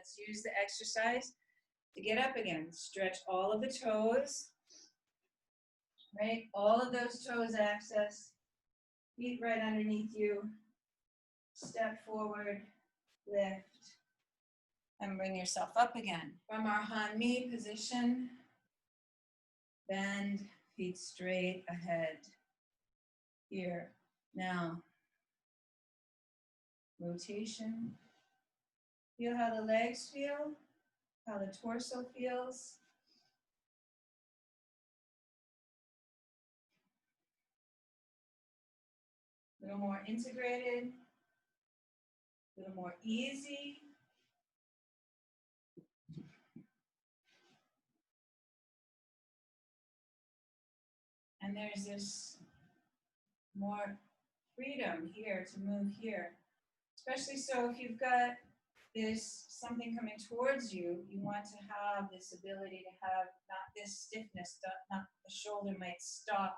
let's use the exercise to get up again. Stretch all of the toes, right? All of those toes access, feet right underneath you. Step forward, lift, and bring yourself up again. From our hanmi position, bend, feet straight ahead. Here, now. Rotation. Feel how the legs feel, how the torso feels. A little more integrated, a little more easy. And there's this more freedom here to move here. Especially so if you've got this something coming towards you, you want to have this ability to have not this stiffness, not the shoulder might stop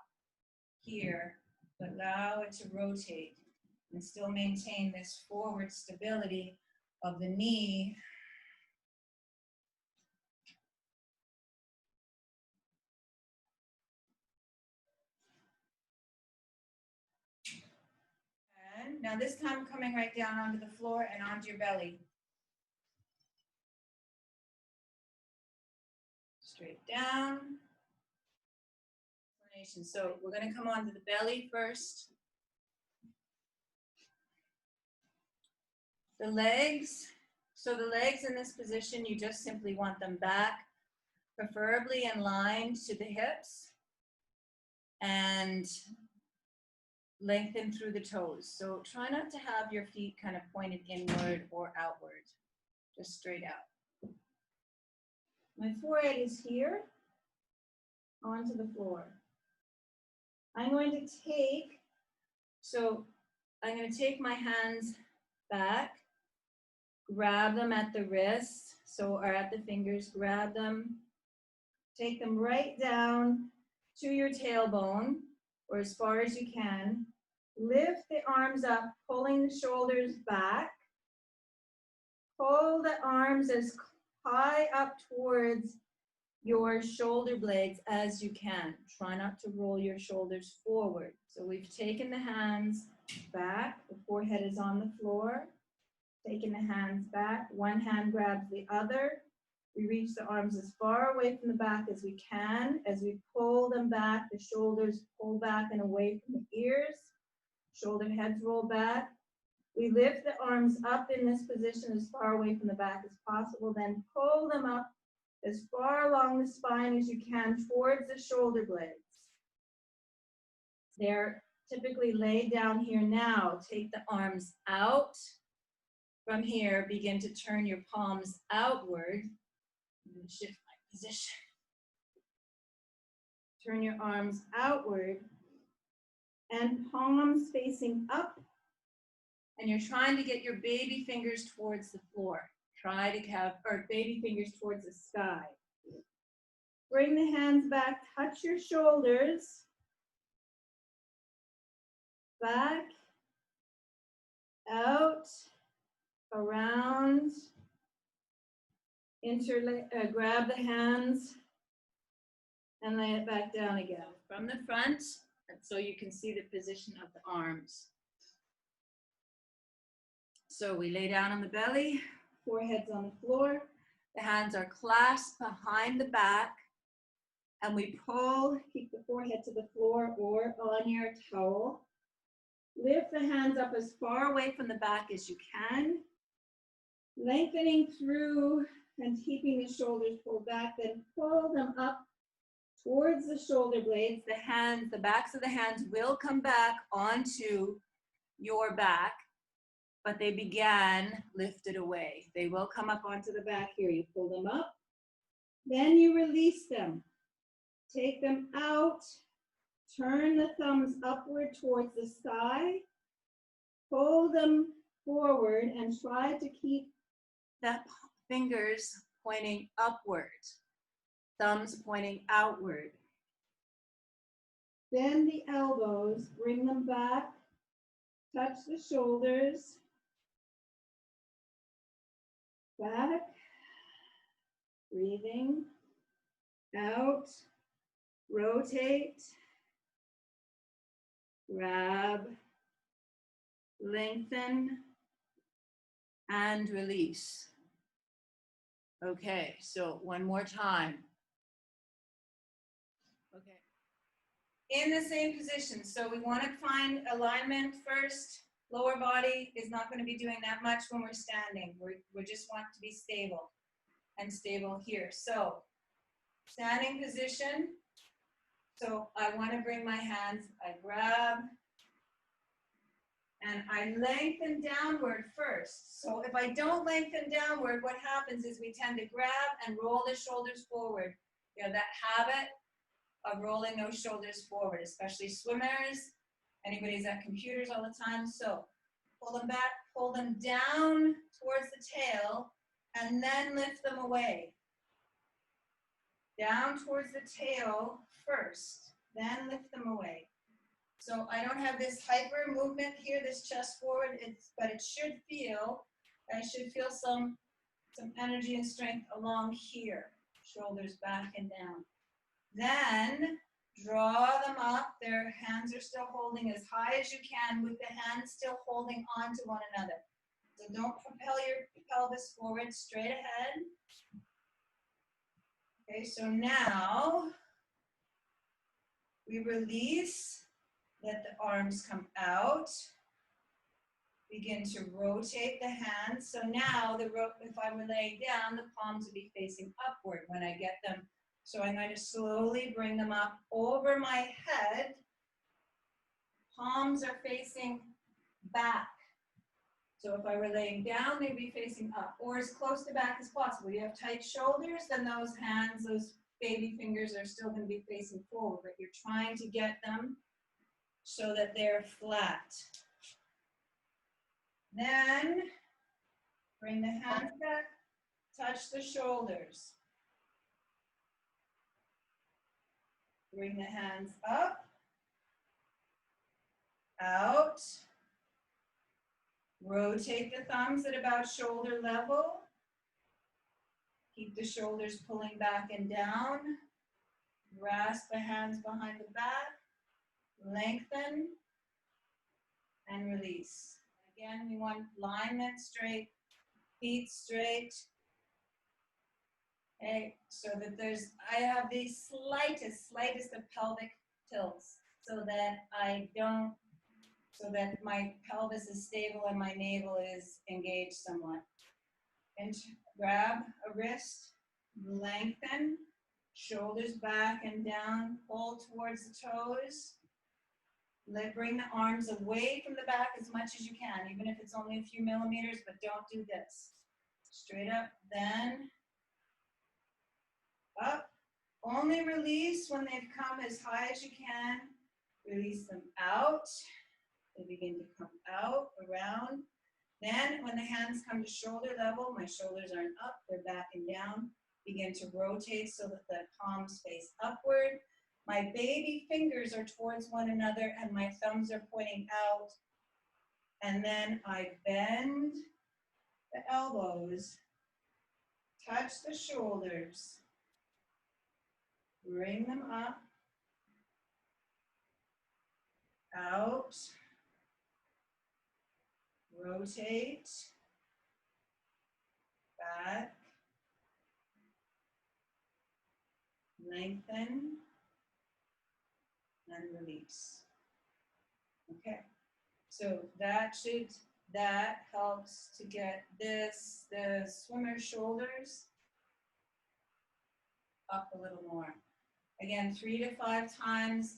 here, but allow it to rotate and still maintain this forward stability of the knee. And now this time coming right down onto the floor and onto your belly. Straight down. So we're going to come onto the belly first. The legs. So the legs in this position, you just simply want them back, preferably in line to the hips, and lengthen through the toes. So try not to have your feet kind of pointed inward or outward, just straight out. My forehead is here onto the floor. I'm going to take my hands back, grab them at the wrists, or at the fingers, grab them, take them right down to your tailbone, or as far as you can. Lift the arms up, pulling the shoulders back. Pull the arms as high up towards your shoulder blades as you can. Try not to roll your shoulders forward. So we've taken the hands back, the forehead is on the floor. Taking the hands back, one hand grabs the other. We reach the arms as far away from the back as we can. As we pull them back, the shoulders pull back and away from the ears. Shoulder heads roll back. We lift the arms up in this position as far away from the back as possible, then pull them up as far along the spine as you can towards the shoulder blades. They're typically laid down here now. Take the arms out. From here, begin to turn your palms outward. I'm going to shift my position. Turn your arms outward and palms facing up. And you're trying to get your baby fingers towards the floor. Try to have, or baby fingers towards the sky. Bring the hands back, touch your shoulders. Back, out, around, grab the hands and lay it back down again. From the front, so you can see the position of the arms. So we lay down on the belly, forehead's on the floor, the hands are clasped behind the back, and we pull, keep the forehead to the floor or on your towel. Lift the hands up as far away from the back as you can, lengthening through and keeping the shoulders pulled back, then pull them up towards the shoulder blades. The hands, the backs of the hands will come back onto your back, but they began lifted away. They will come up onto the back here. You pull them up, then you release them. Take them out, turn the thumbs upward towards the sky, pull them forward and try to keep the fingers pointing upward, thumbs pointing outward. Bend the elbows, bring them back, touch the shoulders. back, breathing, out, rotate, grab, lengthen, and release. Okay, so one more time. Okay. In the same position, so we want to find alignment first. Lower body is not going to be doing that much when we're standing. We just want to be stable and stable here. So standing position. So I want to bring my hands, I grab, and I lengthen downward first. So if I don't lengthen downward, what happens is we tend to grab and roll the shoulders forward. You know, that habit of rolling those shoulders forward, especially swimmers, anybody's at computers all the time. So pull them back, pull them down towards the tail, and then lift them away. Down towards the tail first, then lift them away. So I don't have this hyper movement here, this chest forward, but it should feel, I should feel some energy and strength along here. Shoulders back and down. Then draw them up. Their hands are still holding as high as you can with the hands still holding on to one another. So don't propel your pelvis forward, straight ahead. Okay, so now we release, let the arms come out. Begin to rotate the hands. So now if I were laying down, the palms would be facing upward when I get them. So I'm going to slowly bring them up over my head. Palms are facing back. So if I were laying down, they'd be facing up or as close to back as possible. You have tight shoulders, then those hands, those baby fingers are still going to be facing forward, but you're trying to get them so that they're flat. Then bring the hands back, touch the shoulders. Bring the hands up, out. Rotate the thumbs at about shoulder level. Keep the shoulders pulling back and down. Grasp the hands behind the back. Lengthen and release. Again, we want alignment straight, feet straight. Okay, so that I have the slightest of pelvic tilts so that my pelvis is stable and my navel is engaged somewhat. And grab a wrist, lengthen, shoulders back and down, pull towards the toes. Bring the arms away from the back as much as you can, even if it's only a few millimeters, but don't do this. Straight up, then up. Only release when they've come as high as you can. Release them out. They begin to come out, around. Then when the hands come to shoulder level, my shoulders aren't up, they're back and down. Begin to rotate so that the palms face upward. My baby fingers are towards one another and my thumbs are pointing out. And then I bend the elbows, touch the shoulders, bring them up, out, rotate, back, lengthen, and release. Okay, so that helps to get the swimmer shoulders up a little more. Again, 3 to 5 times,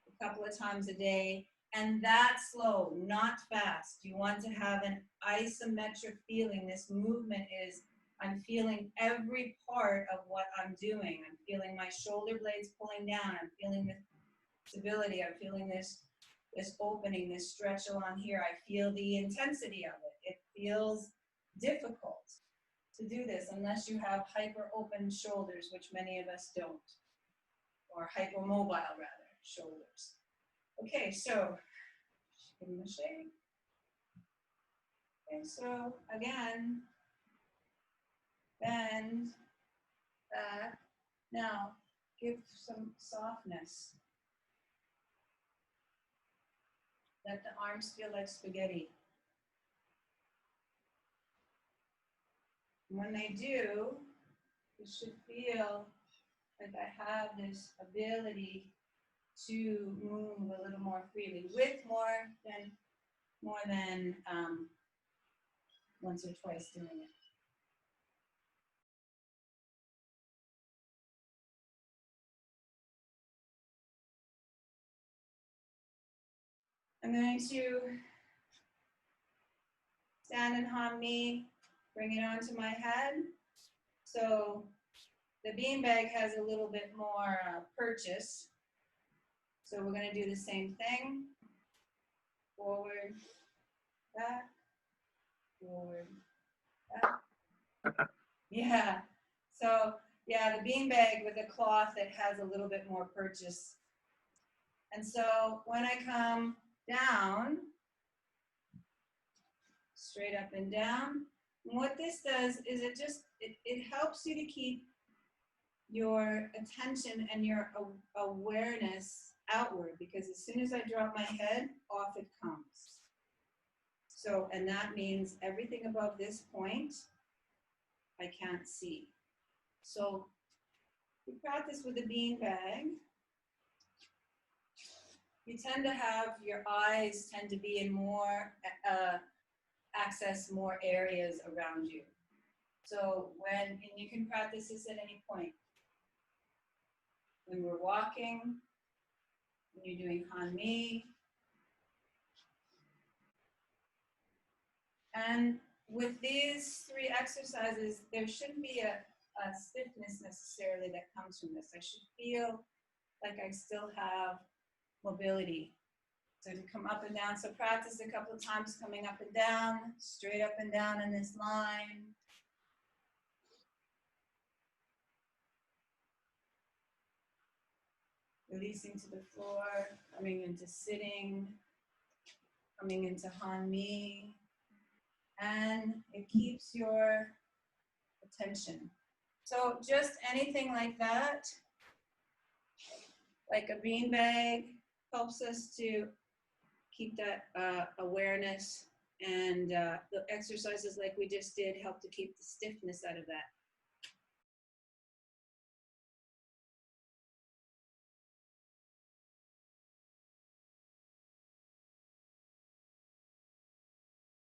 a couple of times a day, and that's slow, not fast. You want to have an isometric feeling. This movement is, I'm feeling every part of what I'm doing. I'm feeling my shoulder blades pulling down. I'm feeling the stability. I'm feeling this opening, this stretch along here. I feel the intensity of it. It feels difficult to do this unless you have hyper open shoulders, which many of us don't, or hypomobile rather, shoulders. Okay, so give them a shake. Okay, so again, and back. Now, give some softness. Let the arms feel like spaghetti. When they do, you should feel like I have this ability to move a little more freely with more than once or twice doing it. I'm going to stand in hanmi, bring it onto my head. So the beanbag has a little bit more purchase. So we're going to do the same thing. Forward, back, forward, back. Yeah. So yeah, the beanbag with a cloth that has a little bit more purchase. And so when I come down, straight up and down, and what this does is it helps you to keep your attention and your awareness outward, because as soon as I drop my head, off it comes. So, and that means everything above this point, I can't see. So we practice with a beanbag. You tend to have, your eyes tend to be in more, access more areas around you. So and you can practice this at any point. When we're walking, when you're doing hanmi. And with these 3 exercises, there shouldn't be a stiffness necessarily that comes from this. I should feel like I still have mobility. So to come up and down, so practice a couple of times coming up and down, straight up and down in this line. Releasing to the floor, coming into sitting, coming into hanmi. And it keeps your attention. So just anything like that, like a beanbag, helps us to keep that awareness, and the exercises like we just did help to keep the stiffness out of that.